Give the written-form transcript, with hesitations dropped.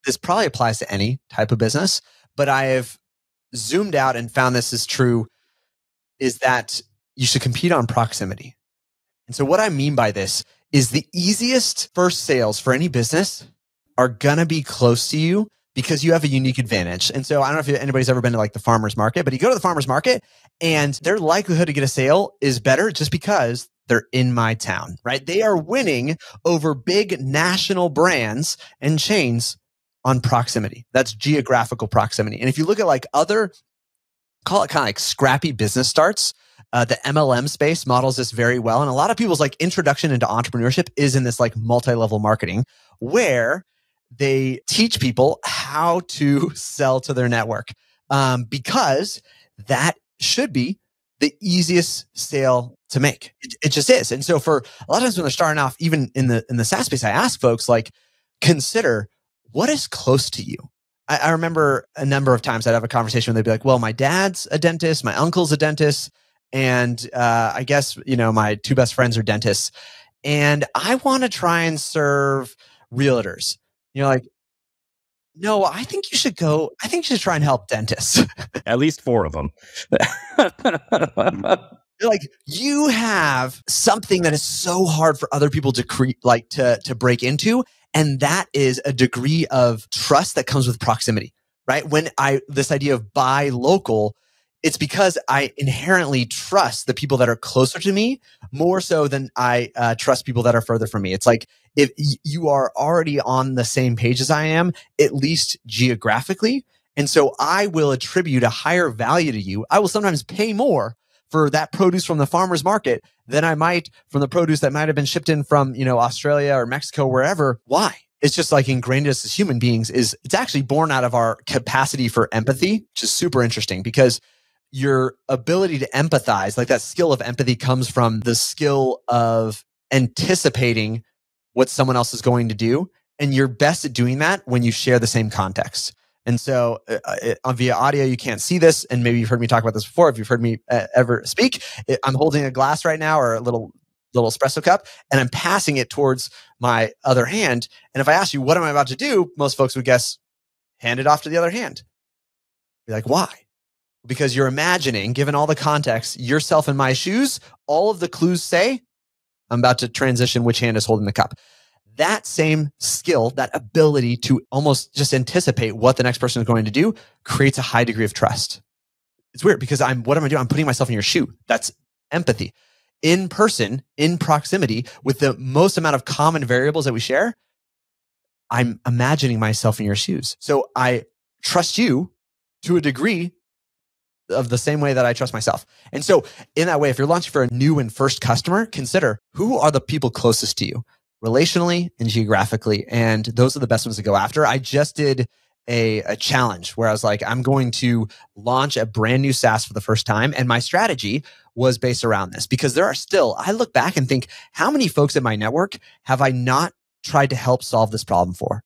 this probably applies to any type of business, but I have zoomed out and found this is true, is that you should compete on proximity. And so what I mean by this is the easiest first sales for any business are going to be close to you because you have a unique advantage. And so I don't know if anybody's ever been to like the farmer's market, but you go to the farmer's market and their likelihood to get a sale is better just because they're in my town, right? They are winning over big national brands and chains on proximity. That's geographical proximity. And if you look at like other, call it kind of like scrappy business starts, the MLM space models this very well. And a lot of people's like introduction into entrepreneurship is in this like multi-level marketing where they teach people how to sell to their network, because that should be the easiest sale to make. It just is. And so for a lot of times when they're starting off, even in the SaaS space, I ask folks like, consider what is close to you. I remember a number of times I'd have a conversation where they'd be like, well, my dad's a dentist, my uncle's a dentist, and I guess, my two best friends are dentists. And I want to try and serve realtors. You're like, no, I think you should try and help dentists. At least 4 of them. You're like, you have something that is so hard for other people to break into. And that is a degree of trust that comes with proximity, right? This idea of buy local, it's because I inherently trust the people that are closer to me more so than I trust people that are further from me. It's like, if you are already on the same page as I am, at least geographically. And so I will attribute a higher value to you. I will sometimes pay more for that produce from the farmer's market than I might from the produce that might have been shipped in from, Australia or Mexico, wherever. Why? It's just like ingrained in us as human beings it's actually born out of our capacity for empathy, which is super interesting because your ability to empathize, like that skill of empathy comes from the skill of anticipating what someone else is going to do. And you're best at doing that when you share the same context. And so via audio, you can't see this. And maybe you've heard me talk about this before. If you've heard me ever speak, I'm holding a glass right now or a little espresso cup, and I'm passing it towards my other hand. And if I ask you, what am I about to do? Most folks would guess, hand it off to the other hand. You're like, why? Because you're imagining, given all the context, yourself in my shoes, all of the clues say, I'm about to transition which hand is holding the cup. That same skill, that ability to almost just anticipate what the next person is going to do creates a high degree of trust. It's weird because what am I doing? I'm putting myself in your shoe. That's empathy. In person, in proximity, with the most amount of common variables that we share, I'm imagining myself in your shoes. So I trust you to a degree of the same way that I trust myself. And so in that way, if you're launching for a new and first customer, consider who are the people closest to you relationally and geographically. And those are the best ones to go after. I just did a challenge where I was like, I'm going to launch a brand new SaaS for the first time. And my strategy was based around this because I look back and think, how many folks in my network have I not tried to help solve this problem for?